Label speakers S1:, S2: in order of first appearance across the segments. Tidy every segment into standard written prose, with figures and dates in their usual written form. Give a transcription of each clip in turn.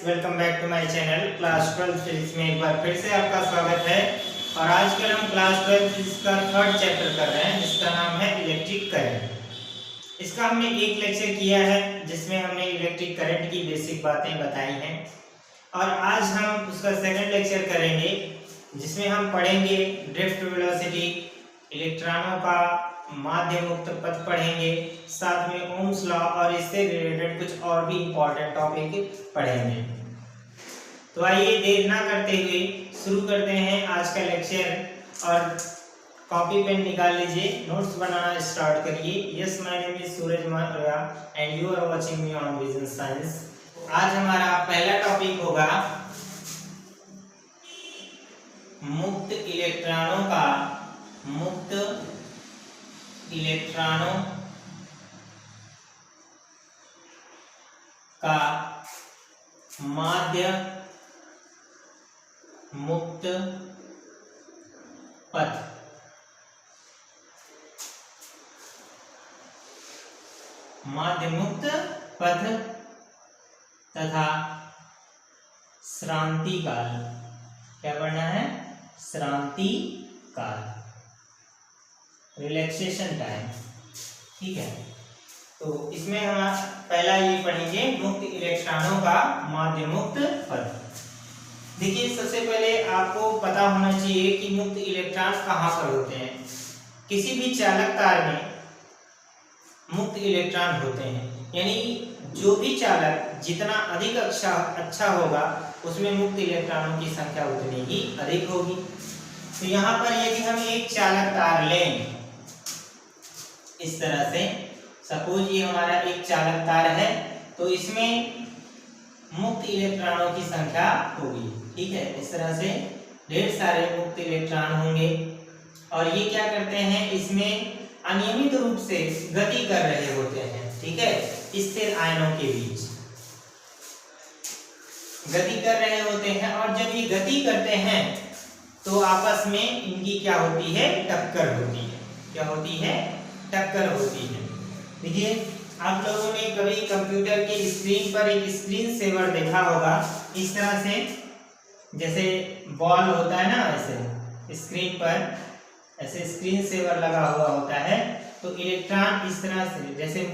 S1: Welcome back to my channel class 12 physics में एक बार फिर से आपका स्वागत है। और आजकल हम क्लास 12 फिजिक्स का थर्ड चैप्टर कर रहे हैं जिसका नाम है इलेक्ट्रिक करंट। इसका हमने एक लेक्चर किया है जिसमें हमने इलेक्ट्रिक करंट की बेसिक बातें बताई हैं और आज हम उसका सेकंड लेक्चर करेंगे जिसमें हम पढ़ेंगे ड्रिफ्ट वेलोसिटी, इलेक्ट्रॉनों का माध्य मुक्त पथ पढ़ेंगे, साथ में ओम्स लॉ और इससे रिलेटेड कुछ और भी इंपॉर्टेंट टॉपिक पढ़ेंगे। तो आइए देर ना करते हुए शुरू करते हैं आज का लेक्चर और कॉपी पेन निकाल लीजिए, नोट्स बनाना स्टार्ट करिए। Yes, my name is Suraj and you are watching me on vision science. आज हमारा पहला टॉपिक होगा मुक्त इलेक्ट्रॉनों का माध्य मुक्त पथ। माध्य मुक्त पथ तथा श्रांति काल। क्या पढ़ना है? श्रांति काल, रिलैक्सेशन टाइम। ठीक है, तो इसमें हम पहला ये पढ़ेंगे मुक्त इलेक्ट्रॉनों का माध्य मुक्त पथ। देखिए, सबसे पहले आपको पता होना चाहिए कि मुक्त इलेक्ट्रॉन कहाँ पर होते हैं। किसी भी चालक तार में मुक्त इलेक्ट्रॉन होते हैं, यानी जो भी चालक जितना अधिक अच्छा होगा उसमें मुक्त इलेक्ट्रॉनों की संख्या उतनी ही अधिक होगी। तो यहाँ पर यदि हम एक चालक तार लें इस तरह से, सपोज ये हमारा एक चालक तार है, तो इसमें मुक्त इलेक्ट्रॉनों की संख्या होगी। ठीक है, इस तरह से ढेर सारे मुक्त इलेक्ट्रॉन होंगे और ये क्या करते हैं, इसमें अनियमित रूप से गति कर रहे होते हैं। ठीक है, स्थिर आयनों के बीच गति कर रहे होते हैं और जब ये गति करते हैं तो आपस में इनकी क्या होती है? टक्कर होती है। क्या होती है? टक्कर होती है। देखिए, आप लोगों ने कभी कंप्यूटर की स्क्रीन पर एक स्क्रीन सेवर देखा होगा। इस तरह से जैसे बॉल होता है ना, ऐसे स्क्रीन पर ऐसे स्क्रीन सेवर लगा हुआ होता है, तो इलेक्ट्रॉन इस तरह से, जैसे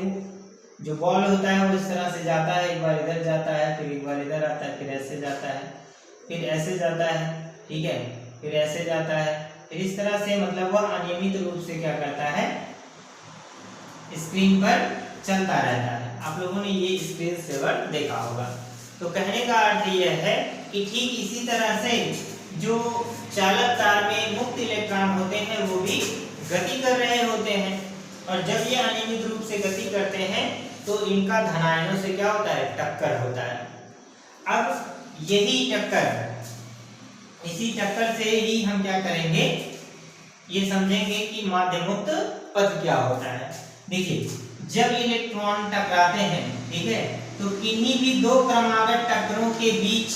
S1: जो बॉल होता है वो इस तरह से जाता है, एक बार इधर जाता है, फिर एक बार इधर आता है, फिर ऐसे जाता है, फिर ऐसे जाता है। ठीक है, फिर ऐसे जाता है, फिर इस तरह से, मतलब वह अनियमित रूप से क्या करता है, स्क्रीन पर चलता रहता है। आप लोगों ने ये स्क्रीन सेवर देखा होगा। तो कहने का अर्थ यह है कि ठीक इसी तरह से जो चालक तार में मुक्त इलेक्ट्रॉन होते हैं वो भी गति कर रहे होते हैं और जब ये अनियमित रूप से गति करते हैं तो इनका धनायनों से क्या होता है? टक्कर होता है। अब यही टक्कर, इसी टक्कर से ही हम क्या करेंगे, ये समझेंगे कि माध्य मुक्त पथ क्या होता है। देखिए, जब इलेक्ट्रॉन टकराते हैं, ठीक है, तो किन्हीं भी दो क्रमागत टक्करों के बीच,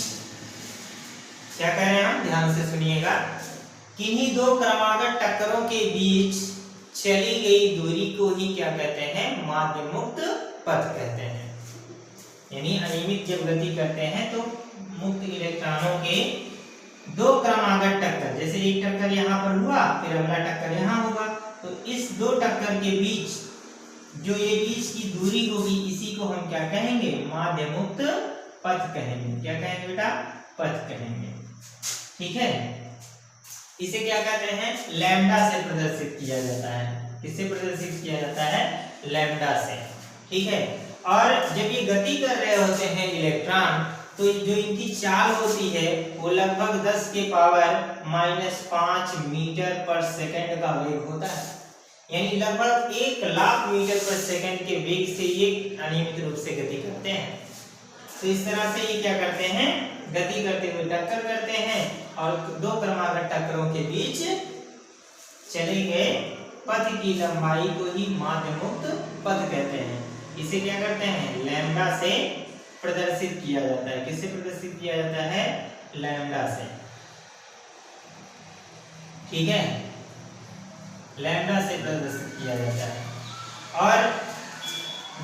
S1: क्या कह रहे हैं हम, ध्यान से सुनिएगा, किन्हीं दो क्रमागत टक्करों के बीच चली गई दूरी को ही क्या कहते हैं? माध्य मुक्त पथ कहते हैं। यानी अनियमित जब गति करते हैं तो मुक्त इलेक्ट्रॉनों के दो क्रमागत टक्कर, जैसे एक टक्कर यहाँ पर हुआ, फिर अगला टक्कर यहाँ होगा, तो इस दो टक्कर के बीच जो ये बीच की दूरी होगी, इसी को हम क्या कहेंगे? माध्य मुक्त पथ कहेंगे। क्या कहेंगे बेटा? पथ कहेंगे। ठीक है, इसे क्या कहते हैं? लैम्डा से प्रदर्शित किया जाता है। किससे प्रदर्शित किया जाता है? लैम्डा से। ठीक है, और जब ये गति कर रहे होते हैं इलेक्ट्रॉन, तो जो इनकी चाल होती है वो लगभग 10 के पावर -5 मीटर पर सेकंड का वेग होता है। यानी लगभग 1,00,000 मीटर पर सेकंड के वेग से ये अनियमित रूप से गति करते हैं। तो इस तरह से ये क्या करते हैं? गति करते हुए टक्कर करते हैं और दो क्रमागत टक्करों के बीच चले गए पथ की लंबाई को ही माध्य मुक्त पथ कहते हैं। इसे क्या करते हैं? लैम्डा से प्रदर्शित किया जाता है। किससे प्रदर्शित किया जाता है? लैम्डा से। ठीक है, लैम्डा से प्रदर्शित किया जाता है। और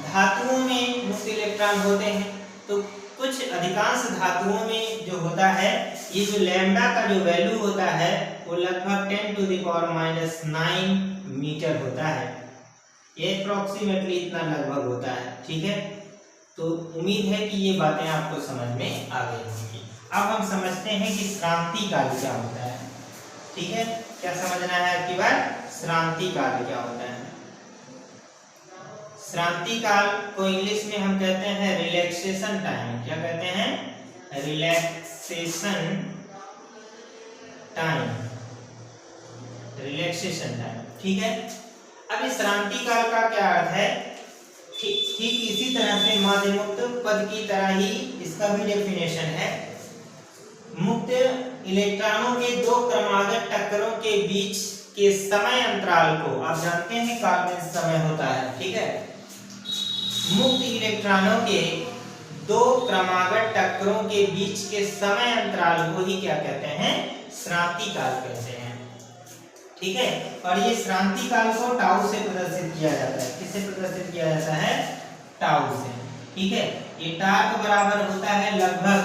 S1: धातुओं में मुक्त इलेक्ट्रॉन होते हैं, तो कुछ अधिकांश धातुओं में जो होता है, ये जो लैम्डा का जो वैल्यू होता है वो लगभग 10⁻⁹ मीटर होता है। ये अप्रोक्सीमेटली इतना लगभग होता है। ठीक है, तो उम्मीद है कि ये बातें आपको समझ में आ गई होंगी। अब हम समझते हैं कि श्रांति काल क्या होता है। ठीक है, क्या समझना है आपकी बात? श्रांति काल क्या होता है? श्रांति काल को इंग्लिश में हम कहते हैं रिलैक्सेशन टाइम। क्या कहते हैं? Relaxation time. Relaxation time. ठीक है, अब इस श्रांति काल का क्या अर्थ है? ठीक इसी तरह से माध्य मुक्त पद की तरह ही इसका भी डेफिनेशन है। मुक्त इलेक्ट्रॉनों के दो क्रमागत टक्करों के बीच के समय अंतराल को, आप जानते हैं काल में समय होता है। ठीक है, मुक्त इलेक्ट्रॉनों के दो क्रमागत टक्करों के बीच के समय अंतराल को ही क्या कहते हैं? श्रांति काल कहते हैं। ठीक है, और ये श्रांति काल को टाउ से प्रदर्शित किया जाता है। किससे प्रदर्शित किया जाता है? टाउ से। ठीक है, ये टाक बराबर होता है लगभग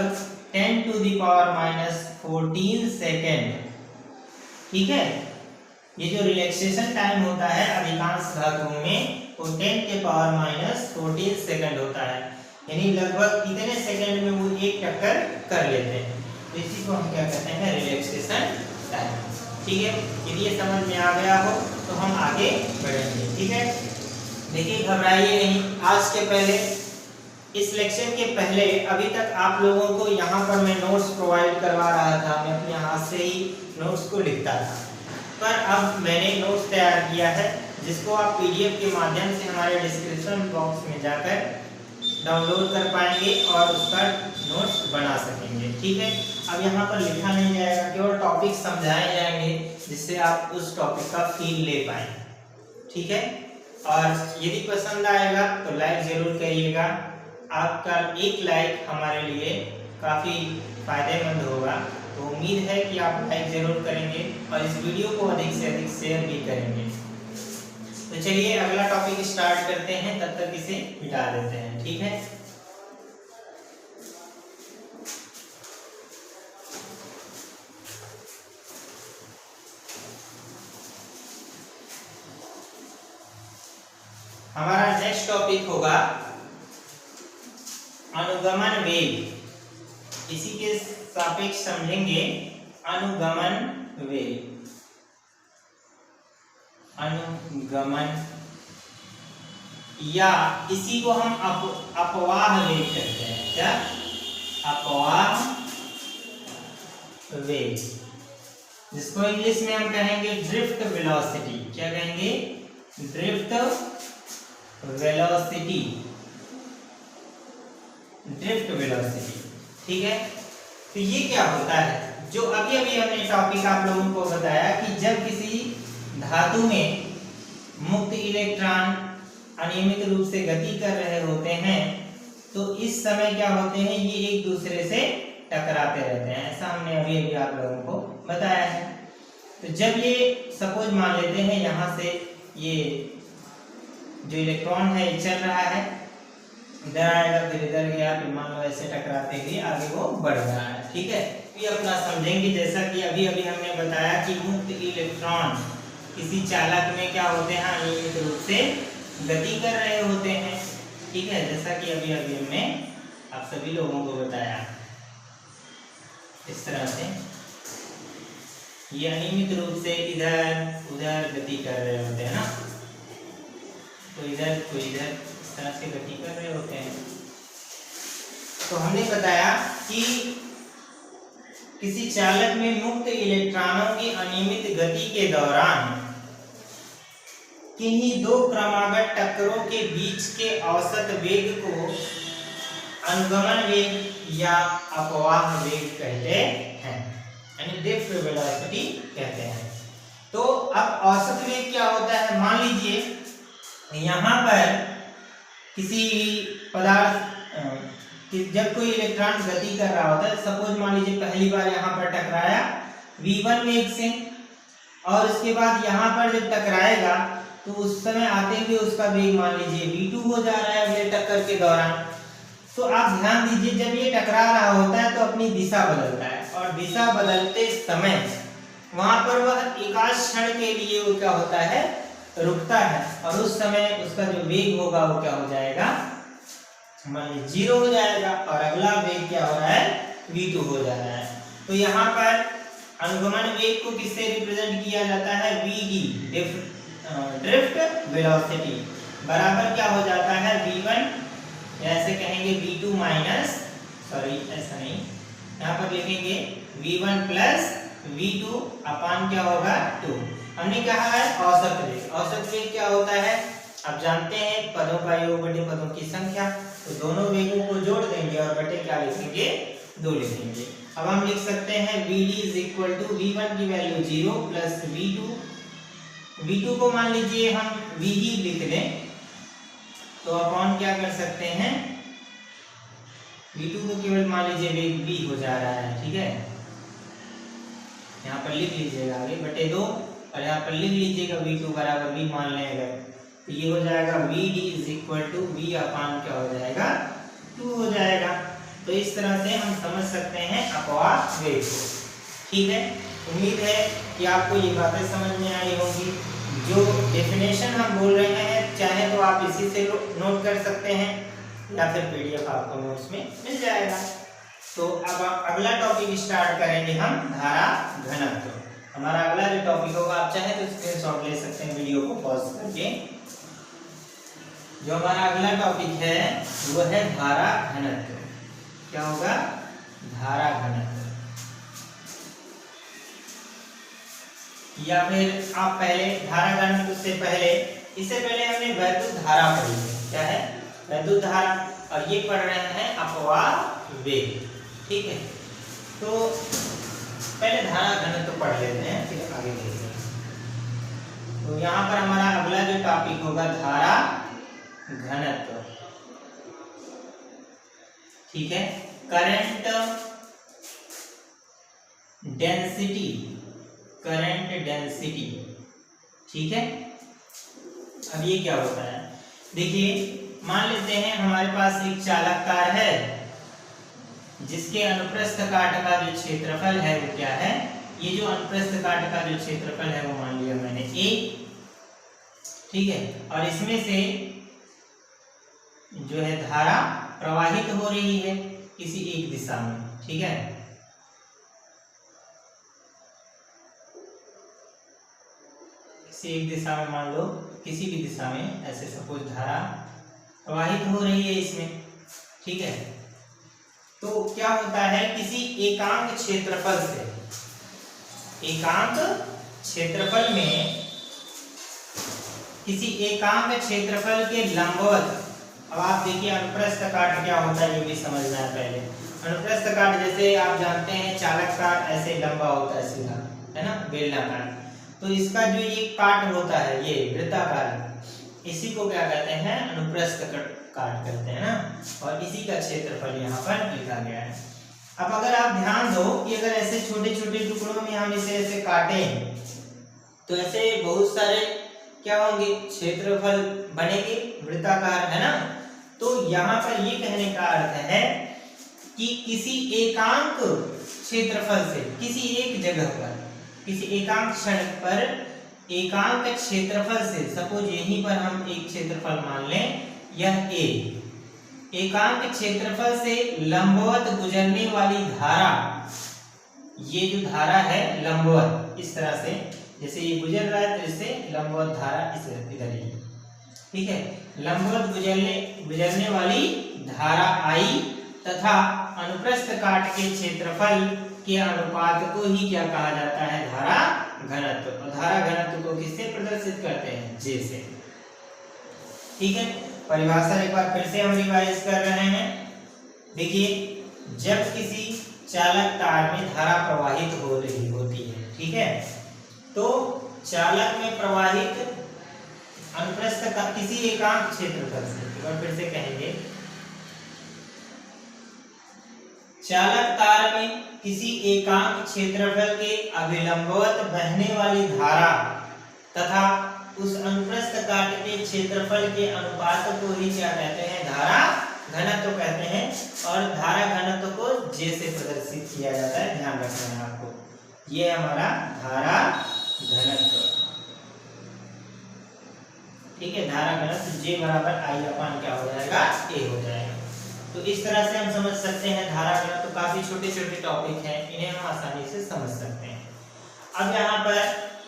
S1: 10⁻⁻14 सेकेंड। ठीक है, ये जो रिलैक्सेशन टाइम होता है अधिकांश धातुओं में वो 10⁻⁻14 सेकेंड होता है, यानी लगभग कितने सेकेंड में वो एक टक्कर कर लेते हैं। तो इसी को हम क्या कहते हैं? Relaxation time. ठीक है, यदि ये समझ में आ गया हो तो हम आगे बढ़ेंगे। ठीक है, देखिए घबराइए नहीं। आज के पहले, इस लेक्चर के पहले अभी तक आप लोगों को यहाँ पर मैं नोट्स प्रोवाइड करवा रहा था, मैं अपने हाथ से ही नोट्स को लिखता था, पर अब मैंने नोट्स तैयार किया है जिसको आप पीडीएफ के माध्यम से हमारे डिस्क्रिप्शन बॉक्स में जाकर डाउनलोड कर पाएंगे और उसका नोट्स बना सकेंगे। ठीक है, अब यहाँ पर लिखा नहीं जाएगा, केवल टॉपिक समझाए जाएंगे जिससे आप उस टॉपिक का फील ले पाएं। ठीक है, और यदि पसंद आएगा तो लाइक जरूर करिएगा। आपका एक लाइक हमारे लिए काफ़ी फायदेमंद होगा, तो उम्मीद है कि आप लाइक जरूर करेंगे और इस वीडियो को अधिक से अधिक शेयर भी करेंगे। तो चलिए अगला टॉपिक स्टार्ट करते हैं, तब तक इसे मिटा देते हैं। ठीक है, हमारा नेक्स्ट टॉपिक होगा अनुगमन वेग। इसी के सापेक्ष समझेंगे अनुगमन वेग। अनुगमन, या इसी को हम अपवाह वेग कहते हैं। क्या? अपवाह वेग, जिसको इंग्लिश में हम कहेंगे ड्रिफ्ट वेलोसिटी। क्या कहेंगे? Drift velocity. Drift velocity. ठीक है, तो ये क्या होता है? जो अभी अभी हमने टॉपिक आप लोगों को बताया कि जब किसी धातु में मुक्त इलेक्ट्रॉन अनियमित रूप से गति कर रहे होते हैं तो इस समय क्या होते हैं? ये एक दूसरे से टकराते रहते हैं। ऐसा हमने अभी अभी आप लोगों को बताया है। तो जब ये सपोज मान लेते हैं यहाँ से ये जो इलेक्ट्रॉन है ये चल रहा है, इधर आएगा फिर इधर गया, फिर मान लो ऐसे टकराते हुए आगे वो बढ़ रहा है। ठीक है, ये अपना समझेंगे। जैसा कि अभी अभी हमने बताया कि मुक्त इलेक्ट्रॉन किसी चालक में क्या होते हैं? अनियमित रूप से गति कर रहे होते हैं। ठीक है, जैसा कि अभी अभी हमने आप सभी लोगों को बताया। इस तरह से ये अनियमित रूप से इधर उधर गति कर रहे होते हैं ना, तो इधर तो इधर इस तरह से गति कर रहे होते हैं। तो हमने बताया कि किसी चालक में मुक्त इलेक्ट्रॉनों की अनियमित गति के दौरान किन्हीं दो क्रमागत टक्करों के बीच के औसत वेग को अनुगमन वेग या अपवाह वेग कहते हैं, यानी ड्रिफ्ट वेलोसिटी कहते हैं। तो अब औसत वेग क्या होता है? मान लीजिए यहाँ पर किसी पदार्थ जब कोई इलेक्ट्रॉन गति कर रहा होता है, सपोज मान लीजिए पहली बार यहाँ पर टकराया v1 वेग से, और उसके बाद यहाँ पर जब टकराएगा तो उस समय आते हुए उसका वेग मान लीजिए v2 हो जा रहा है अगले टक्कर के दौरान। तो आप ध्यान दीजिए, जब ये टकरा रहा होता है तो अपनी दिशा बदलता है, और दिशा बदलते समय वहां पर वह एकाध क्षण के लिए वो क्या होता है, रुकता है, और उस समय उसका जो वेग होगा वो क्या हो जाएगा, मान लीजिए 0 हो जाएगा, और अगला वेग क्या हो रहा है, v2 हो जा रहा है। तो यहाँ पर अनुगमन वेग को किससे रिप्रेजेंट किया जाता है, vd ड्रिफ्ट वेलोसिटी बराबर क्या हो जाता है, v1, ऐसे कहेंगे v2 माइनस, सॉरी ऐसा नहीं, यहाँ पर लिखेंगे v1 प्लस v2 अपान क्या होगा 2। हमने कहा है औसत वेग, औसत वेग क्या होता है, आप जानते हैं पदों का योग बटे पदों की संख्या, तो दोनों वेगों को जोड़ देंगे और बटे क्या लिखेंगे, 2 लिखेंगे। अब हम लिख सकते हैं vd is equal to v1 की वैल्यू 0 प्लस v2 को मान लीजिए हम v ही लिख दें, तो अपॉन क्या कर सकते हैं, v2 को केवल मान लीजिए वेग v हो जा रहा है, ठीक है, यहाँ पर लिख लीजिएगा आगे बटे 2, और यहाँ पर लिख लीजिएगा v2 बराबर v मान लें अगर, तो ये हो जाएगा vd is equal to v upon क्या हो जाएगा 2 हो जाएगा। तो इस तरह से हम समझ सकते हैं अपवाह वेग को, ठीक है। उम्मीद है कि आपको ये बातें समझ में आई होंगी। जो डेफिनेशन हम बोल रहे हैं चाहे तो आप इसी से नोट कर सकते हैं, या फिर पीडीएफ आपको नोट्स में मिल जाएगा। तो अब अगला टॉपिक स्टार्ट करेंगे हम, धारा घनत्व। हमारा अगला जो टॉपिक होगा, आप चाहे तो स्क्रीनशॉट ले सकते हैं वीडियो को पॉज करके। जो हमारा अगला टॉपिक है वो है धारा घनत्व। क्या होगा, धारा घनत्व, या फिर आप पहले धारा घनत्व से पहले, इससे पहले हमने वैद्युत धारा पढ़ी है। क्या है, वैद्युत धारा, और ये पढ़ रहे हैं अपवाह वेग, ठीक है। तो पहले धारा घनत्व पढ़ लेते हैं, फिर आगे देखते हैं। तो यहाँ पर हमारा अगला जो टॉपिक होगा धारा घनत्व, ठीक है। करंट डेंसिटी, करंट डेंसिटी, ठीक है। अब ये क्या होता है, देखिए मान लेते हैं हमारे पास एक चालक तार है जिसके अनुप्रस्थ काट का जो क्षेत्रफल है वो क्या है, ये जो अनुप्रस्थ काट का जो क्षेत्रफल है वो मान लिया मैंने a, ठीक है। और इसमें से जो है धारा प्रवाहित हो रही है किसी एक दिशा में, ठीक है। किसी एक दिशा में, मान लो किसी भी दिशा में, ऐसे सपोज धारा प्रवाहित हो रही है इसमें, ठीक है। तो क्या होता है, किसी एकांक क्षेत्रफल से, एकांक क्षेत्रफल में, किसी एकांक क्षेत्रफल के लंबवत, अब आप देखिए अनुप्रस्थ काट क्या होता है ये भी समझना है पहले। अनुप्रस्थ काट जैसे आप जानते हैं चालक का ऐसे लंबा होता है सीधा, है ना, बेलनाकार। तो इसका जो ये काट होता है ये वृत्ताकार, इसी को क्या कहते हैं, अनुप्रस्थ काट करते हैं ना, और इसी का क्षेत्रफल यहाँ पर लिखा गया है। अब अगर आप ध्यान दो कि अगर ऐसे छोटे छोटे टुकड़ों में हम इसे ऐसे काटें तो ऐसे बहुत सारे क्या होंगे, क्षेत्रफल बनेंगे वृत्ताकार, है ना। तो यहाँ पर ये कहने का अर्थ है कि किसी एकांक क्षेत्रफल से, किसी एक जगह पर, किसी एकांक क्षण पर एकांक क्षेत्रफल से, सपोज यहीं पर हम एक क्षेत्रफल मान लें, यह a, एकांक क्षेत्रफल से लंबवत गुजरने वाली धारा, ये जो धारा है लंबवत, इस तरह से जैसे ये गुजर रहा है तो इससे लंबवत धारा इस इधर ही, ठीक है। लंबवत गुजरने वाली धारा I तथा अनुप्रस्थ काट के क्षेत्रफल के अनुपात को ही क्या कहा जाता है, धारा घनत्व। और धारा घनत्व को किससे प्रदर्शित करते हैं, J से, ठीक है। परिभाषा एक बार फिर से हम रिवाइज कर रहे हैं। देखिए, जब किसी चालक तार में धारा प्रवाहित हो रही होती है, ठीक है, तो चालक में प्रवाहित अनुप्रस्थ का किसी एकांक क्षेत्रफल से, एक बार फिर से कहेंगे, चालक तार में किसी एकांक क्षेत्रफल के अभिलंबवत बहने वाली धारा तथा उस अनुप्रस्थ काट के क्षेत्रफल के अनुपात को ही क्या कहते हैं, धारा घनत्व कहते कहते हैं और धारा घनत्व को J से प्रदर्शित किया जाता है, ध्यान रखना है आपको। ये हमारा धारा घनत्व, ठीक है। धारा घनत्व J बराबर I अपान क्या हो जाएगा, A हो जाएगा। तो इस तरह से हम समझ सकते हैं धारा घनत्व। तो काफी छोटे छोटे टॉपिक हैं, इन्हें हम आसानी से समझ सकते हैं। अब यहाँ पर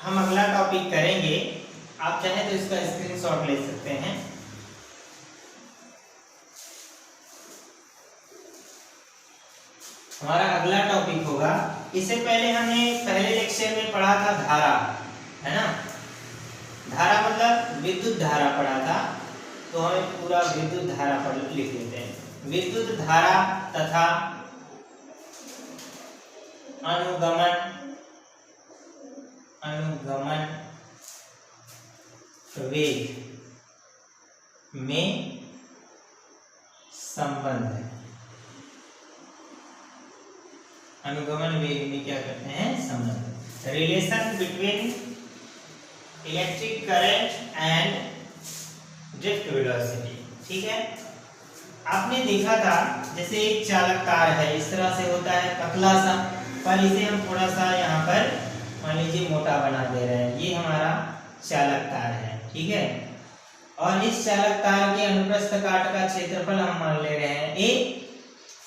S1: हम अगला टॉपिक करेंगे, आप चाहें तो इसका स्क्रीनशॉट ले सकते हैं। हमारा अगला टॉपिक होगा, इससे पहले हमने पहले लेक्चर में पढ़ा था धारा, है ना। धारा मतलब विद्युत धारा पढ़ा था, तो हमें पूरा विद्युत धारा पर लिख लेते हैं। विद्युत धारा तथा अनुगमन वेग में संबंध है। अनुगमन वेग में क्या करते हैं, संबंध, relation between electric current and drift velocity, ठीक है। आपने देखा था जैसे एक चालक तार है, इस तरह से होता है पतला सा, पर इसे हम थोड़ा सा यहाँ पर मान लीजिए मोटा बना दे रहे हैं। ये हमारा चालक तार है, ठीक है। और इस चालक तार के अनुप्रस्थ काट का क्षेत्रफल हम मान ले रहे हैं A,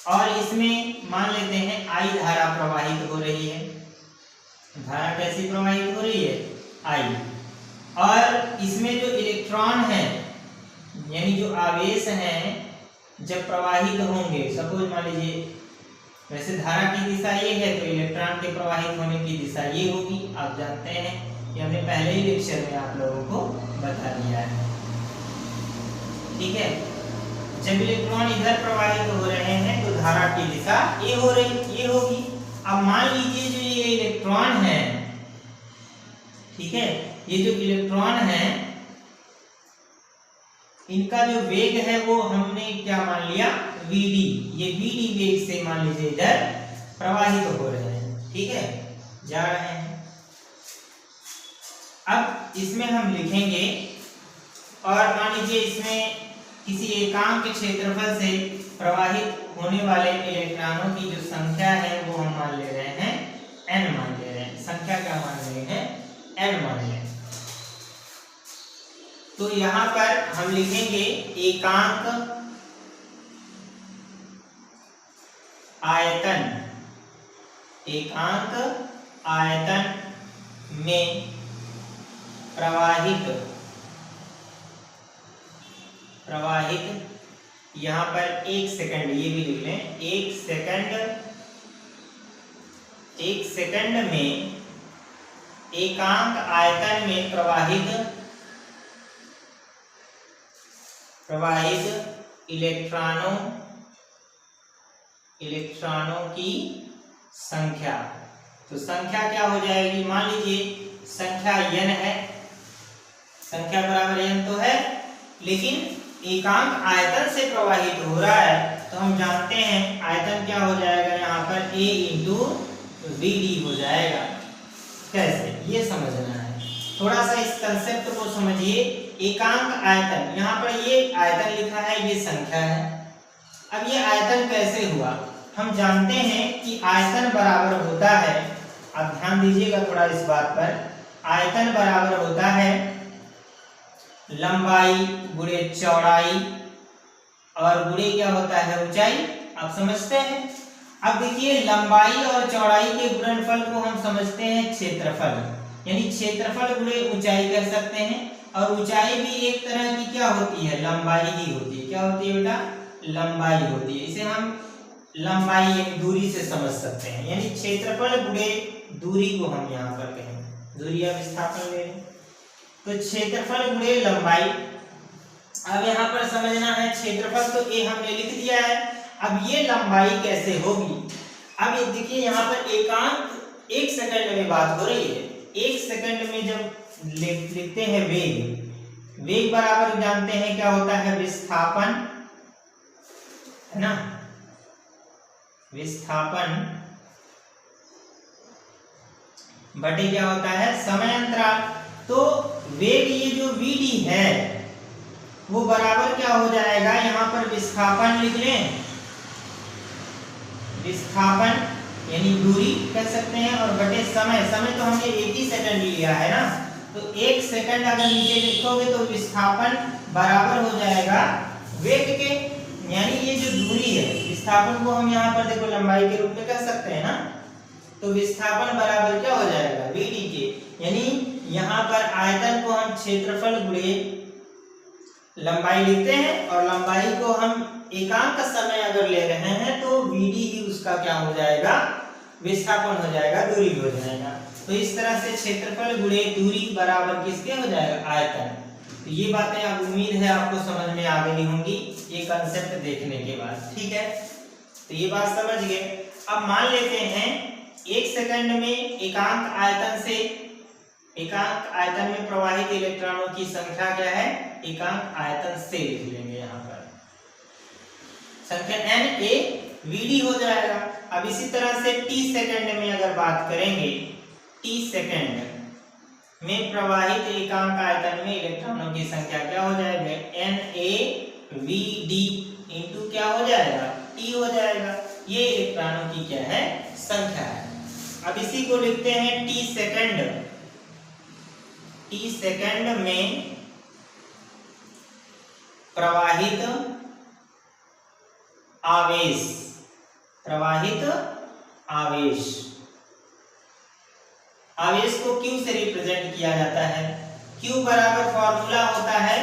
S1: और इसमें मान लेते हैं I धारा प्रवाहित हो रही है। धारा कैसी प्रवाहित हो रही है, I। और इसमें जो इलेक्ट्रॉन है, यानी जो आवेश हैं, जब प्रवाहित होंगे, सपोज मान लीजिए वैसे धारा की दिशा ये है, तो इलेक्ट्रॉन के प्रवाहित होने की दिशा ये होगी, आप जानते हैं, ये हमने पहले ही लेक्चर में आप लोगों को बता दिया है, ठीक है। जब इलेक्ट्रॉन इधर प्रवाहित हो रहे हैं तो धारा की दिशा ये होगी। अब मान लीजिए जो ये इलेक्ट्रॉन है, ठीक है, ये जो इलेक्ट्रॉन है, इनका जो वेग है वो हमने क्या मान लिया, Vd। ये Vd वेग से मान लीजिए इधर प्रवाहित हो रहे हैं, ठीक है, जा रहे हैं। अब इसमें हम लिखेंगे, और मान लीजिए इसमें किसी एकांक क्षेत्रफल से प्रवाहित होने वाले इलेक्ट्रॉनों की जो संख्या है वो हम मान ले रहे हैं n, मान ले रहे हैं। संख्या क्या मान रहे हैं, n मान ले रहे हैं। तो यहां पर हम लिखेंगे एकांक आयतन में प्रवाहित यहां पर 1 सेकंड, ये भी लिख लें, 1 सेकंड में एकांक आयतन में प्रवाहित इलेक्ट्रॉनों की संख्या। तो संख्या क्या हो जाएगी, मान लीजिए संख्या n है, संख्या बराबर n तो है, लेकिन एकांक आयतन से प्रवाहित हो रहा है, तो हम जानते हैं आयतन क्या हो जाएगा, यहाँ पर A इंटू Vd हो जाएगा। कैसे, ये समझना है, थोड़ा सा इस कंसेप्ट को समझिए। एकांक आयतन, यहाँ पर ये आयतन लिखा है, ये संख्या है। अब ये आयतन कैसे हुआ, हम जानते हैं कि आयतन बराबर होता है, आप ध्यान दीजिएगा थोड़ा इस बात पर, आयतन बराबर होता है लंबाई गुणे चौड़ाई, और गुणे क्या होता है, ऊंचाई, आप समझते हैं। अब देखिए लंबाई और चौड़ाई के गुणनफल को हम समझते हैं क्षेत्रफल, यानी क्षेत्रफल गुणे ऊंचाई कह सकते हैं। और ऊंचाई भी एक तरह की क्या होती है, लंबाई ही होती है। क्या होती है बेटा, लंबाई होती है। इसे हम लंबाई यानी दूरी से समझ सकते हैं, यानी क्षेत्रफल गुणे दूरी को हम यहाँ पर कहें, दूरी या विस्थापन ले लें, तो क्षेत्रफल गुणे लंबाई। अब यहाँ पर समझना है क्षेत्रफल, तो ये हमने लिख दिया है। अब ये लंबाई कैसे होगी, अब ये देखिए यहाँ पर एकांक 1 सेकंड में बात हो रही है। 1 सेकंड में जब लिखते हैं वेग बराबर जानते हैं क्या होता है, विस्थापन, है ना, विस्थापन बटे क्या होता है, समय अंतराल। तो वेग ये जो Vd है, वो बराबर क्या हो जाएगा, यहाँ पर विस्थापन लिख लें, विस्थापन यानी दूरी कह सकते हैं, और बटे समय, समय तो हमने 1 ही सेकंड लिया है ना, तो 1 सेकंड अगर नीचे लिखोगे तो विस्थापन बराबर हो जाएगा वेग के, यानी ये जो दूरी है, विस्थापन को हम यहाँ पर देखो लंबाई के रूप में कह सकते हैं ना, तो विस्थापन बराबर क्या हो जाएगा vd के, यानी यहाँ पर आयतन को हम क्षेत्रफल गुणे लंबाई लिखते हैं, और लंबाई को हम एकांक समय अगर ले रहे हैं तो vd ही उसका क्या हो जाएगा, विस्थापन हो जाएगा, दूरी हो जाएगा। तो इस तरह से क्षेत्रफल गुणे दूरी बराबर किसके हो जाएगा, आयतन। तो ये बातें अब उम्मीद है आपको समझ में आ गई होंगी ये कंसेप्ट देखने के बाद, ठीक है। तो ये बात समझ गए। अब मान लेते हैं 1 सेकंड में एकांक आयतन से, एकांक आयतन में प्रवाहित इलेक्ट्रॉनों की संख्या क्या है, एकांक आयतन से लिख लेंगे यहाँ पर संख्या n a vd हो जाएगा। अब इसी तरह से t सेकंड में अगर बात करेंगे, t सेकंड में प्रवाहित एकांक आयतन में इलेक्ट्रॉनों की संख्या क्या हो जाएगा, n a vd इंटू क्या हो जाएगा, t हो जाएगा। ये इलेक्ट्रॉनों की क्या है, संख्या है। अब इसी को लिखते हैं t सेकंड, t सेकंड में प्रवाहित आवेश, प्रवाहित आवेश, आवेश को Q से रिप्रेजेंट किया जाता है। Q बराबर फॉर्मूला होता है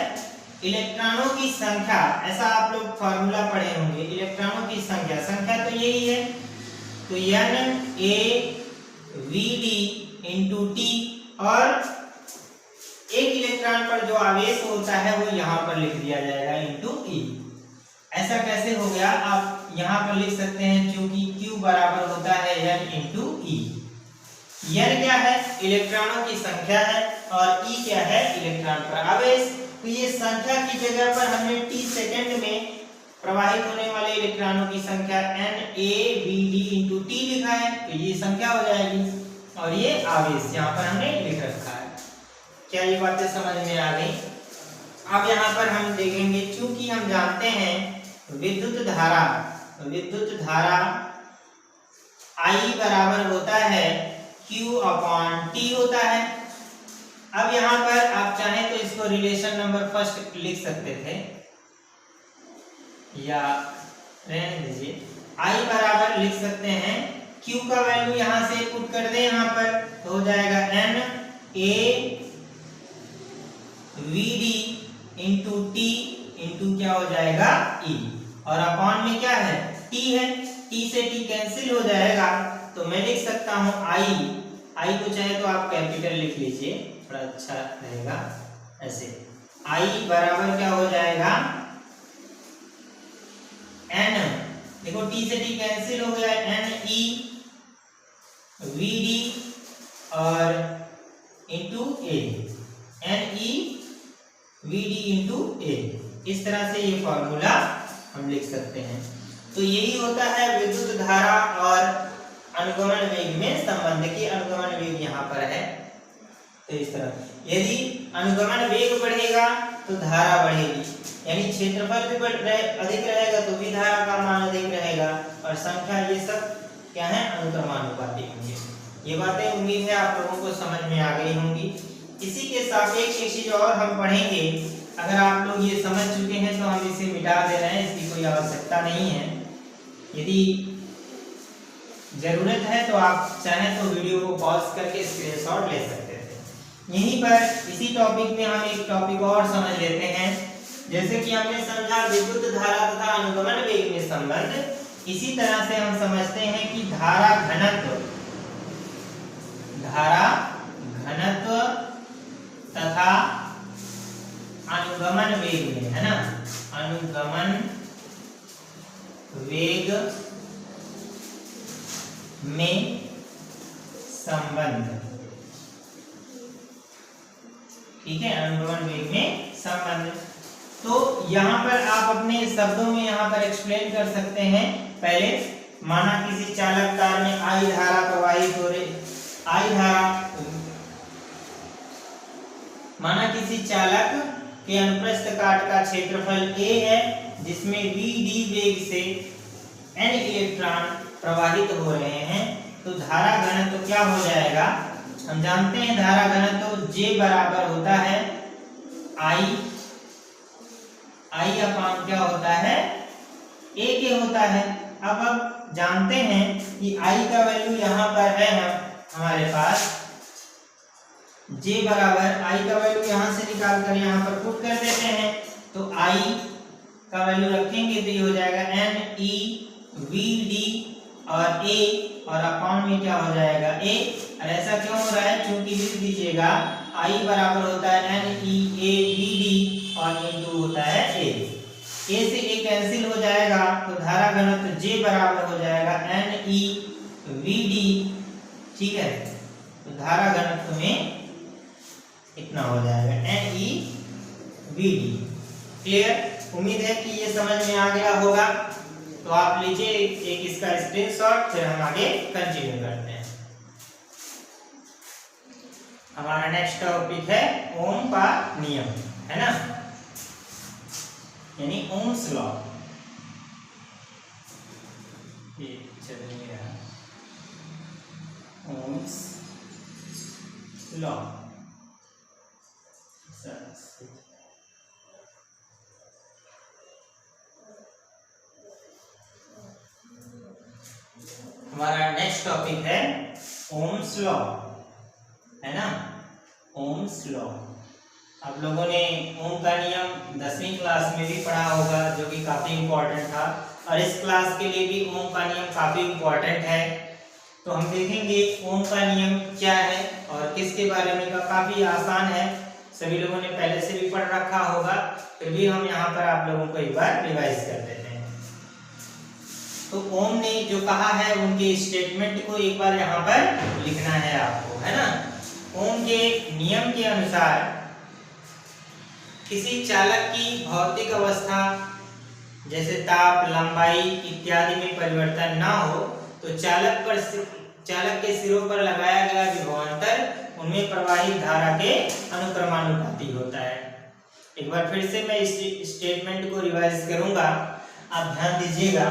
S1: इलेक्ट्रॉनों की संख्या, ऐसा आप लोग फॉर्मूला पढ़े होंगे, इलेक्ट्रॉनों की संख्या, संख्या तो यही है, तो n a vd into T, और एक इलेक्ट्रॉन पर जो आवेश होता है वो यहाँ पर लिख दिया जाएगा इंटू ई। ऐसा कैसे हो गया, आप यहाँ पर लिख सकते हैं क्योंकि Q बराबर होता है n इंटू ई। n क्या है, इलेक्ट्रॉनों की संख्या है, और ई क्या है, इलेक्ट्रॉन पर आवेश। तो ये संख्या की जगह पर हमने t सेकंड में प्रवाहित होने वाले इलेक्ट्रॉनों की संख्या n a v d into T लिखा है, तो ये संख्या हो जाएगी, और ये आवेश यहाँ पर हमने लिख रखा है। क्या ये बातें समझ में आ गई। अब यहाँ पर हम देखेंगे, चूंकि हम जानते हैं विद्युत धारा, विद्युत धारा I बराबर होता है Q अपॉन T होता है। अब यहाँ पर आप चाहें तो इसको रिलेशन नंबर फर्स्ट लिख सकते थे, या रहने दीजिए, I बराबर लिख सकते हैं, Q का वैल्यू यहाँ से पुट कर दें यहाँ पर, तो हो जाएगा n a vd into T into क्या हो जाएगा, e, और अपॉन में क्या है, t है, t से t कैंसिल हो जाएगा, तो मैं लिख सकता हूँ I को चाहे तो आप कैपिटल लिख लीजिए, थोड़ा अच्छा रहेगा ऐसे। I बराबर क्या हो जाएगा, n, देखो t से t कैंसिल हो गया, n e vd और into a, n e vd into a। इस तरह से ये फॉर्मूला हम लिख सकते हैं। तो यही होता है विद्युत धारा और अनुगमन वेग में संबंध, की अनुगमन वेग यहाँ पर है। तो इस तरह यदि अनुगमन वेग बढ़ेगा तो धारा बढ़ेगी, यानी क्षेत्रफल भी अधिक रहेगा तो भी धारा का मान अधिक रहेगा, और संख्या, ये सब क्या है, अनुक्रमानुपाती होंगे। ये बातें उम्मीद है आप लोगों को समझ में आ गई होंगी। इसी के सापेक्ष एक चीज और हम पढ़ेंगे, अगर आप लोग ये समझ चुके हैं तो हम इसे मिटा दे रहे हैं, इसकी कोई आवश्यकता नहीं है। यदि जरूरत है तो आप चाहें तो वीडियो को पॉज करके स्क्रीनशॉट ले सकते थे। यहीं पर इसी टॉपिक में हम एक टॉपिक और समझ लेते हैं। जैसे कि हमने समझा विद्युत धारा तथा अनुगमन वेग में संबंध, इसी तरह से हम समझते हैं कि धारा घनत्व, धारा घनत्व तथा अनुगमन वेग में, है ना, अनुगमन वेग में संबंध, ठीक है, अनुगमन वेग में संबंध। तो यहाँ पर आप अपने शब्दों में यहाँ पर एक्सप्लेन कर सकते हैं। पहले माना किसी चालक तार में I धारा प्रवाहित हो रही, I धारा, माना किसी चालक कि अनुप्रस्थ काट का क्षेत्रफल a है, जिसमें v d वेग से n इलेक्ट्रॉन प्रवाहित हो रहे हैं, तो धारा घनत्व क्या हो जाएगा? हम जानते हैं धारा घनत्व J बराबर होता है I अपान क्या होता है? A के होता है। अब जानते हैं कि I का वैल्यू यहाँ पर है हमारे पास J बराबर I का वैल्यू यहाँ से निकाल कर यहाँ पर पुट कर देते हैं, तो I का वैल्यू रखेंगे तो ये हो जाएगा N E V D और A और अपॉन में क्या हो जाएगा A। और ऐसा क्यों हो रहा है? क्योंकि लिख दीजिएगा I बराबर होता है N E A V D और इंटू होता है A। A से A कैंसिल हो जाएगा, तो धारा घनत्व J बराबर हो जाएगा N E V D। ठीक है, तो धारा घनत्व में इतना हो जाएगा N E V D। Clear? उम्मीद है कि ये समझ में आ गया होगा। तो आप लीजिए एक इसका स्क्रीनशॉट, फिर हम आगे कंटिन्यू करते हैं। हमारा नेक्स्ट टॉपिक है ओम का नियम, है ना, यानी ओम्स लॉ। ये चल नहीं रहा, ओम्स लॉ। हमारा नेक्स्ट टॉपिक है ओम्स लॉ, है ना, ओम्स लॉ। आप लोगों ने ओम का नियम 10वीं क्लास में भी पढ़ा होगा, जो कि काफी इम्पोर्टेंट था, और इस क्लास के लिए भी ओम का नियम काफी इम्पोर्टेंट है। तो हम देखेंगे ओम का नियम क्या है और किसके बारे में। का काफी आसान है, सभी लोगों ने पहले से भी पढ़ रखा होगा, फिर भी हम यहाँ पर आप लोगों को एक बार रिवाइज कर देते हैं। तो ओम ने जो कहा है उनके स्टेटमेंट को एक बार यहाँ पर लिखना है आपको, है ना। ओम के नियम के अनुसार किसी चालक की भौतिक अवस्था जैसे ताप, लंबाई इत्यादि में परिवर्तन ना हो, तो चालक के सिरों पर लगाया गया विभवांतर उनमें प्रवाहित धारा के अनुक्रमानुपाती होता है। एक बार फिर से मैं इस स्टेटमेंट को रिवाइज करूंगा, आप ध्यान दीजिएगा।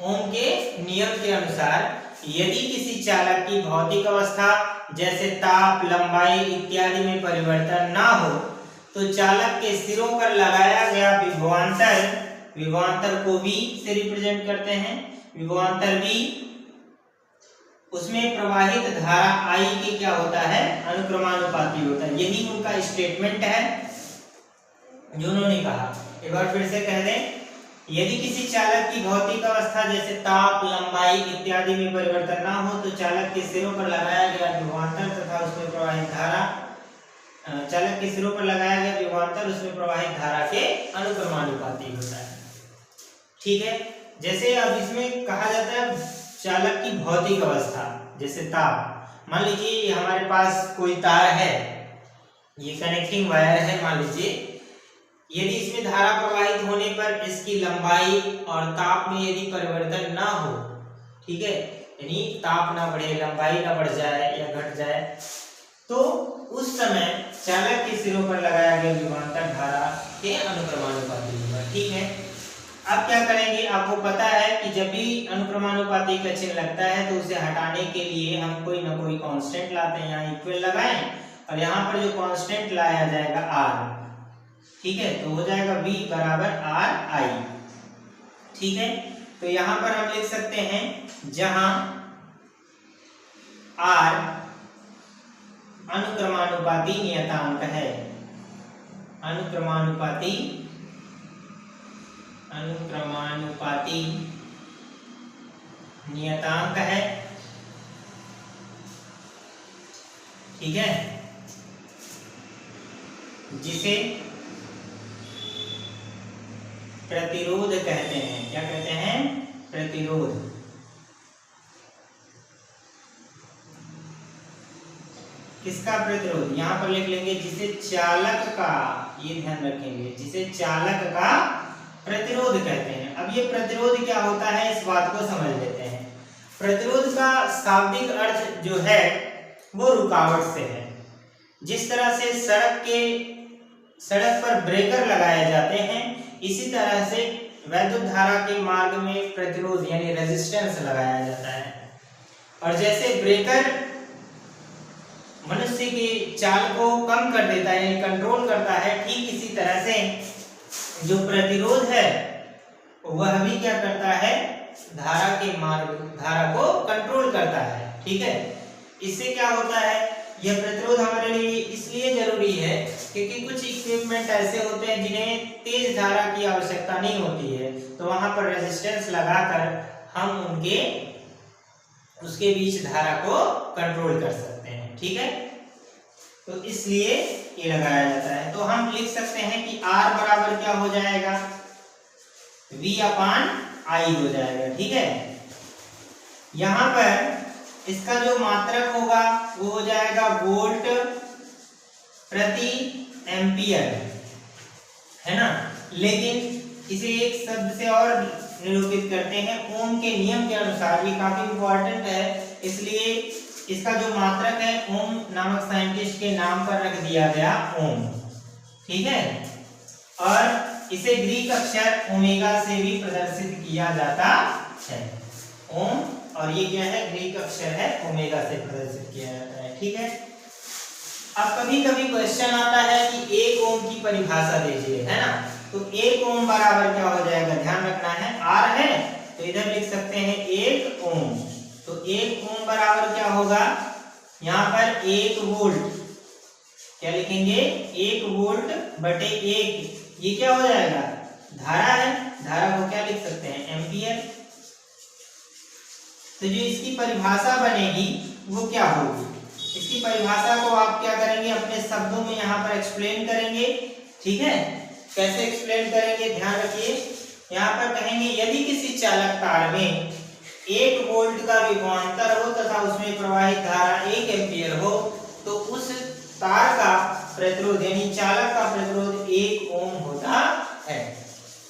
S1: ओम के नियम के अनुसार यदि किसी चालक की भौतिक अवस्था जैसे ताप, लंबाई इत्यादि में परिवर्तन ना हो, तो चालक के सिरों पर लगाया गया विभवांतर को V से रिप्रेजेंट करते हैं। विभवांतर V, उसमें प्रवाहित धारा I के क्या होता है? अनुक्रमानुपाती होता है। यही उनका स्टेटमेंट है जो उन्होंने कहा। एक बार फिर से कह दें, यदि किसी चालक की भौतिक अवस्था जैसे ताप, लंबाई इत्यादि में परिवर्तन ना हो, तो चालक के सिरों पर लगाया गया विभवांतर तथा उसमें प्रवाहित धारा उसमें प्रवाहित धारा के अनुक्रमानुपाती होता है। ठीक है, जैसे अब इसमें कहा जाता है चालक की भौतिक अवस्था जैसे ताप। मान लीजिए हमारे पास कोई तार है, ये कनेक्टिंग वायर है, मान लीजिए यदि इसमें धारा प्रवाहित होने पर इसकी लंबाई और ताप में यदि परिवर्तन ना हो, ठीक है, यानी ताप ना बढ़े, लंबाई ना बढ़ जाए या घट जाए, तो उस समय चालक के सिरों पर लगाया गया विभवांतर धारा के अनुक्रमानुपाती होगा। ठीक है, अब क्या करेंगे? आपको पता है कि जब भी अनुक्रमानुपाती का चिन्ह लगता है तो उसे हटाने के लिए हम कोई ना कोई कांस्टेंट लाते हैं। यहाँ इक्वल लगाएं और यहाँ पर जो कांस्टेंट लाया जाएगा R, ठीक है, तो हो जाएगा V बराबर R I। ठीक है, तो यहाँ पर हम लिख सकते हैं जहां R अनुक्रमानुपाती नियतांक है, अनुक्रमानुपाती नियतांक है। ठीक है, जिसे प्रतिरोध कहते हैं। क्या कहते हैं? प्रतिरोध। किसका प्रतिरोध? यहां पर लिख लेंगे जिसे चालक का, ये ध्यान रखेंगे, जिसे चालक का प्रतिरोध कहते हैं। अब ये प्रतिरोध क्या होता है, इस बात को समझ लेते हैं। प्रतिरोध का शाब्दिक अर्थ जो है वो रुकावट से है। जिस तरह से सड़क के सड़क पर ब्रेकर लगाए जाते हैं, इसी तरह से वैद्युत धारा के मार्ग में प्रतिरोध यानी रेजिस्टेंस लगाया जाता है। और जैसे ब्रेकर मनुष्य की चाल को कम कर देता है यानी कंट्रोल करता है, ठीक इसी तरह से जो प्रतिरोध है वह भी क्या करता है, धारा को कंट्रोल करता है। ठीक है, इससे क्या होता है, यह प्रतिरोध हमारे लिए इसलिए जरूरी है क्योंकि कुछ इक्विपमेंट ऐसे होते हैं जिन्हें तेज धारा की आवश्यकता नहीं होती है, तो वहां पर रेजिस्टेंस लगाकर हम उसके बीच धारा को कंट्रोल कर सकते हैं। ठीक है, तो इसलिए ये लगाया जाता है। तो हम लिख सकते हैं कि R बराबर क्या हो जाएगा, V/I हो जाएगा। ठीक है, यहां पर इसका जो मात्रक होगा वो हो जाएगा वोल्ट प्रति एम्पियर, है ना। लेकिन इसे एक शब्द से और निरूपित करते हैं, ओम के नियम के अनुसार। ये काफी इंपॉर्टेंट है, इसलिए इसका जो मात्रक है ओम नामक साइंटिस्ट के नाम पर रख दिया गया ओम। ठीक है, और इसे ग्रीक अक्षर ओमेगा से भी प्रदर्शित किया जाता है, ओम, और ये क्या है, ग्रीक अक्षर है, ओमेगा से प्रदर्शित किया जाता है। ठीक है, अब कभी कभी क्वेश्चन आता है कि 1 ओम की परिभाषा दीजिए, है ना। तो 1 ओम बराबर क्या हो जाएगा, ध्यान रखना है, R है तो इधर लिख सकते हैं 1 ओम। तो 1 ओम बराबर क्या होगा, यहाँ पर 1 वोल्ट, क्या लिखेंगे, 1 वोल्ट बटे 1, ये क्या हो जाएगा, धारा है, धारा को क्या लिख सकते हैं, एम्पियर। तो जो इसकी परिभाषा बनेगी वो क्या होगी, इसकी परिभाषा को आप क्या करेंगे, अपने शब्दों में यहाँ पर एक्सप्लेन करेंगे। ठीक है, कैसे एक्सप्लेन करेंगे, ध्यान रखिए। यहाँ पर कहेंगे यदि किसी चालक तार में 1 वोल्ट का विभवांतर हो तथा उसमें प्रवाहित धारा 1 एम्पियर हो, तो उस तार का प्रतिरोध यानी चालक का प्रतिरोध 1 ओम होता है।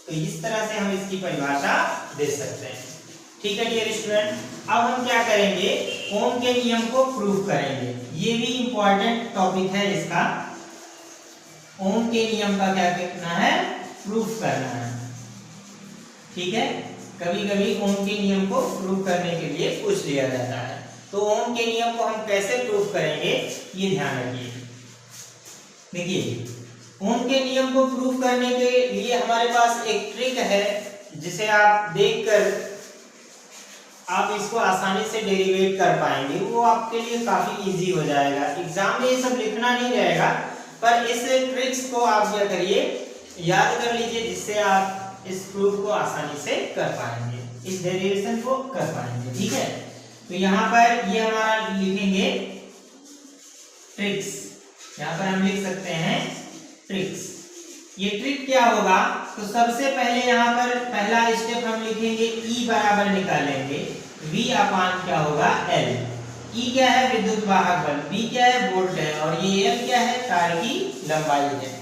S1: तो इस तरह से हम इसकी परिभाषा दे सकते हैं। ठीक है डियर स्टूडेंट, अब हम क्या करेंगे, ओम के नियम को प्रूव करेंगे। ये भी इंपॉर्टेंट टॉपिक है इसका, ओम के नियम का क्या करना है, प्रूफ करना है। ठीक है, कभी कभी ओम के नियम को प्रूव करने के लिए पूछ लिया जाता है। तो ओम के नियम को हम कैसे प्रूव करेंगे, ये ध्यान रखिए। देखिए, ओम के नियम को प्रूव करने के लिए हमारे पास एक ट्रिक है, जिसे आप देखकर आप इसको आसानी से डेरिवेट कर पाएंगे। वो आपके लिए काफी इजी हो जाएगा, एग्जाम में ये सब लिखना नहीं रहेगा, पर इस ट्रिक्स को आप क्या करिए, याद कर लीजिए, जिससे आप इस प्रूफ को आसानी से कर पाएंगे, इस डेरिवेशन को कर पाएंगे। ठीक है, तो यहाँ पर ये हमारा लिखेंगे ट्रिक्स, यहाँ पर हम लिख सकते हैं ट्रिक्स। ये ट्रिक क्या होगा, तो सबसे पहले यहाँ पर पहला स्टेप हम लिखेंगे, E बराबर निकालेंगे, V/, क्या होगा, L। E क्या है, विद्युत वाहक बल, V क्या है, वोल्ट है, और ये L क्या है, तार की लंबाई है।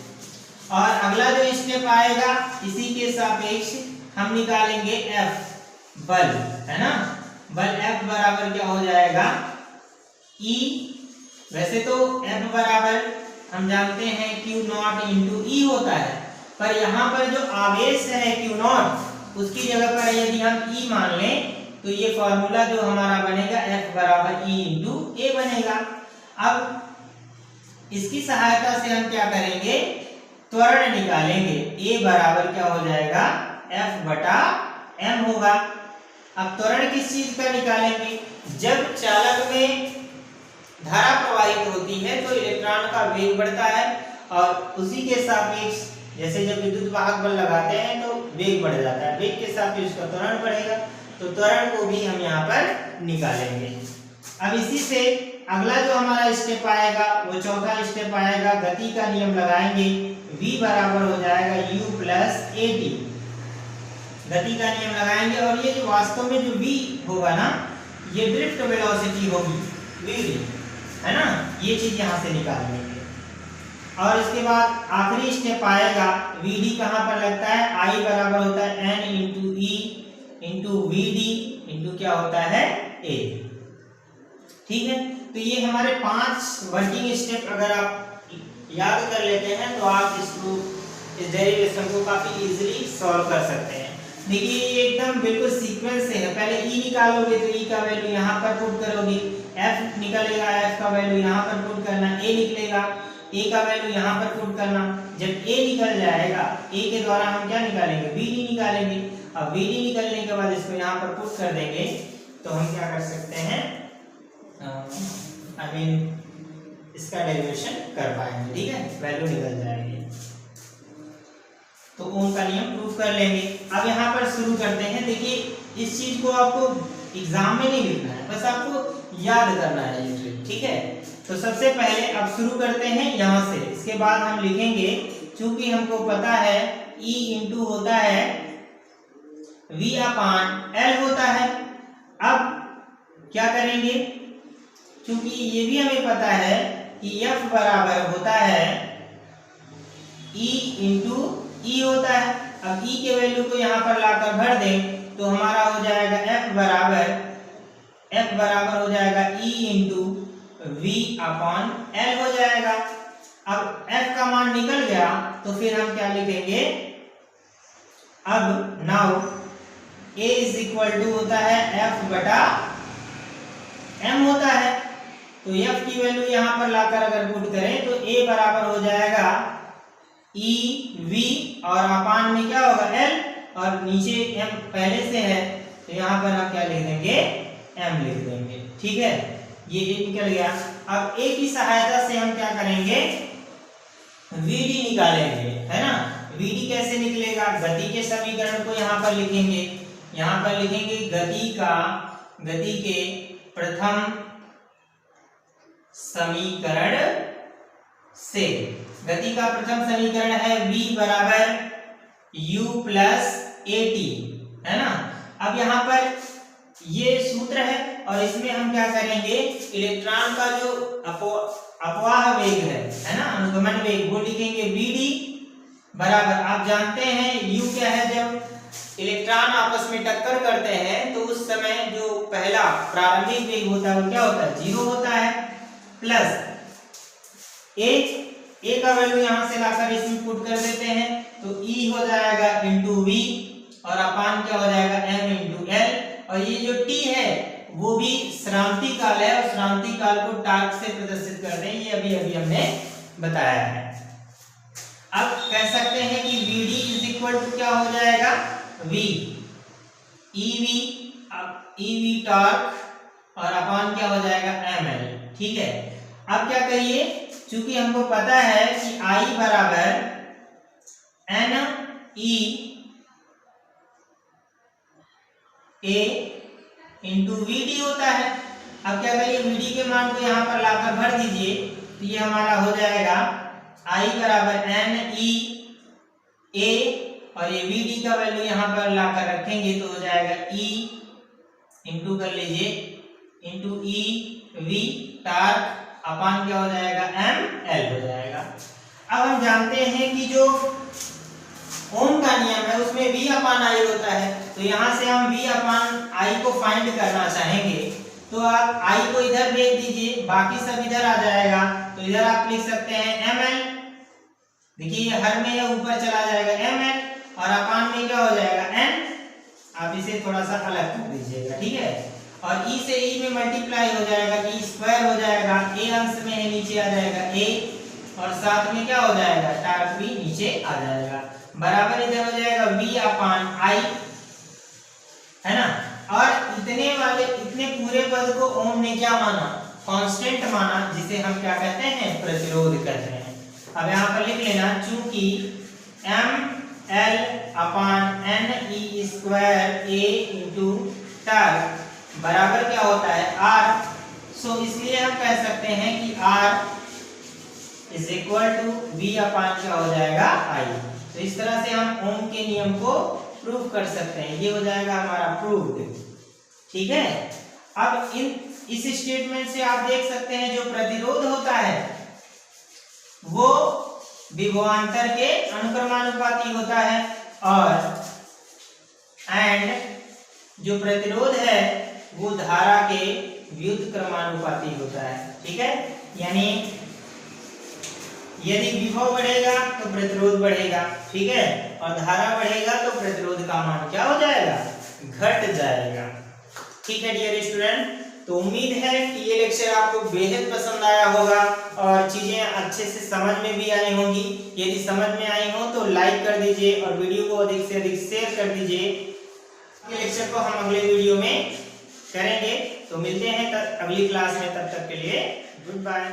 S1: और अगला जो स्टेप आएगा, इसी के सापेक्ष हम निकालेंगे F, बल, है ना। बल F बराबर क्या हो जाएगा, E। वैसे तो F बराबर हम जानते हैं Q0 इंटू E होता है, पर यहाँ पर जो आवेश है Q0, उसकी जगह पर यदि हम E मान लें, तो ये फॉर्मूला जो हमारा बनेगा F बराबर E इंटू A बनेगा। अब इसकी सहायता से हम क्या करेंगे, त्वरण निकालेंगे। A बराबर क्या हो जाएगा, F बटा M होगा। अब त्वरण किस चीज का निकालेंगे, जब चालक में धारा प्रवाहित होती है तो इलेक्ट्रॉन का वेग बढ़ता है, और उसी के सापेक्ष जैसे जब विद्युत वाहक बल लगाते हैं तो वेग बढ़ जाता है, वेग के सापेक्ष उसका त्वरण बढ़ेगा, तो त्वरण को भी हम यहाँ पर निकालेंगे। अब इसी से अगला जो हमारा स्टेप आएगा, वो चौथा स्टेप आएगा, गति का नियम लगाएंगे। V बराबर हो जाएगा U प्लस AT, गति का नियम लगाएंगे। और ये जो वास्तव में जो V होगा ना, ये ड्रिफ्ट वेलोसिटी होगी, VD, है ना, ये चीज यहाँ से निकाल लेंगे। और इसके बाद आखिरी स्टेप आएगा, VD कहाँ पर लगता है, I बराबर होता है N into E into VD into क्या होता है, A। ठीक है, तो ये हमारे 5 वर्किंग स्टेप अगर आप याद कर लेते हैं तो आप इस डेरिवेशन को काफी इजीली सॉल्व कर सकते हैं। देखिए ये एकदम बिल्कुल सीक्वेंस से है, पहले ई निकालोगे तो ई का वैल्यू यहाँ पर पुट करोगे, एफ निकलेगा, एफ का वैल्यू यहाँ पर पुट करना, ए निकलेगा, ए का वैल्यू यहाँ पर पुट करना। जब ए निकल जाएगा, ए के द्वारा हम क्या निकालेंगे, बी डी निकालेंगे। अब बी डी निकलने के बाद इसको यहाँ पर पुट कर देंगे तो हम क्या कर सकते हैं, आई मीन इसका डेरिवेशन कर पाएंगे। ठीक है, वैल्यू निकल जाएगी तो ओम का नियम प्रूफ कर लेंगे। अब यहाँ पर शुरू करते हैं। देखिए इस चीज को आपको एग्जाम में नहीं लिखना है, बस आपको याद करना है ये ट्रिक। ठीक है, तो सबसे पहले अब शुरू करते हैं यहाँ से, इसके बाद हम लिखेंगे, चूंकि हमको पता है E इंटू होता है V अपान L होता है। अब क्या करेंगे, चूंकि ये भी हमें पता है कि F बराबर होता है E इंटू E होता है। अब E के वैल्यू को यहाँ पर लाकर भर दें तो हमारा हो जाएगा F बराबर हो जाएगा E into V upon L हो जाएगा। अब F का मान निकल गया तो फिर हम क्या लिखेंगे, अब now A is equal to होता है F बटा M होता है। तो F की वैल्यू यहाँ पर लाकर अगर पुट करें तो A बराबर हो जाएगा E V और अपान में क्या होगा L, और नीचे M पहले से है तो यहाँ पर हम क्या लिख देंगे, M लिख देंगे। ठीक है, ये A निकल गया। अब A की सहायता से हम क्या करेंगे, VD निकालेंगे, है ना। VD कैसे निकलेगा, गति के समीकरण को यहाँ पर लिखेंगे, यहाँ पर लिखेंगे गति के प्रथम समीकरण से। गति का प्रथम समीकरण है V बराबर U प्लस AT, है ना। अब यहाँ पर ये सूत्र है और इसमें हम क्या करेंगे, इलेक्ट्रॉन का जो अपवाह वेग है ना, अनुगमन वेग, वो लिखेंगे BD बराबर, आप जानते हैं U क्या है, जब इलेक्ट्रॉन आपस में टक्कर करते हैं तो उस समय जो पहला प्रारंभिक वेग होता है वो क्या होता है, 0 होता है, प्लस A का वैल्यू यहाँ से लाकर इसमें पुट कर देते हैं तो E हो जाएगा इंटू V और अपान क्या हो जाएगा M इंटू L, और ये जो T है वो भी श्रांति काल है और श्रांति काल को टार्क से प्रदर्शित करते हैं, ये अभी हमने बताया है। अब कह सकते हैं कि VD इज इक्वल टू क्या हो जाएगा, V EV टार्क और अपान क्या हो जाएगा ML। ठीक है, अब क्या करिए, चूंकि हमको पता है कि I बराबर NE A इंटू VD होता है। अब क्या करिए, VD के मान को यहाँ पर लाकर भर दीजिए तो ये हमारा हो जाएगा I बराबर NE A और ये VD का वैल्यू यहाँ पर लाकर रखेंगे तो हो जाएगा E इंटू कर लीजिए इंटू EV टार्क अपान क्या हो जाएगा ML हो जाएगा। अब हम जानते हैं कि जो ओम का नियम है उसमें V अपान I होता है, तो यहाँ से हम V अपान I को फाइंड करना चाहेंगे तो आप I को इधर भेज दीजिए, बाकी सब इधर आ जाएगा, तो इधर आप लिख सकते हैं ML। देखिए हर में यह ऊपर चला जाएगा ML और अपान में क्या हो जाएगा N, आप इसे थोड़ा सा अलग कर दीजिएगा। ठीक है, और E से E में मल्टीप्लाई हो जाएगा, E स्क्वायर हो जाएगा, A अंश में है नीचे आ जाएगा A और साथ में क्या हो जाएगा, टार्क भी नीचे आ जाएगा, बराबर इधर हो जाएगा V अपान I, है ना। और इतने पूरे पद को ओम ने क्या माना, कांस्टेंट माना, जिसे हम क्या कहते हैं, प्रतिरोध कहते हैं। अब यहाँ पर लिख लेना, चूंकि ML upon NE square A into torque बराबर क्या होता है R, सो इसलिए हम कह सकते हैं कि R is equal to V upon क्या हो जाएगा I। तो इस तरह से हम ओम के नियम को प्रूव कर सकते हैं, ये हो जाएगा हमारा प्रूव्ड। ठीक है, अब इस स्टेटमेंट से आप देख सकते हैं जो प्रतिरोध होता है वो विभवांतर के अनुक्रमानुपाती होता है और जो प्रतिरोध है वो धारा के व्युत्क्रमानुपाती होता है। ठीक है, यानी यदि विभव बढ़ेगा तो प्रतिरोध बढ़ेगा, ठीक है, और धारा बढ़ेगा तो प्रतिरोध का मान क्या हो जाएगा, घट जाएगा। ठीक है डियर स्टूडेंट, तो उम्मीद है कि ये लेक्चर आपको बेहद पसंद आया होगा और चीजें अच्छे से समझ में भी आई होंगी। यदि समझ में आई हो तो लाइक कर दीजिए और वीडियो को अधिक से अधिक शेयर कर दीजिए। ये लेक्चर को हम अगले वीडियो में करेंगे, तो मिलते हैं अगली क्लास में, तब तक के लिए गुड बाय।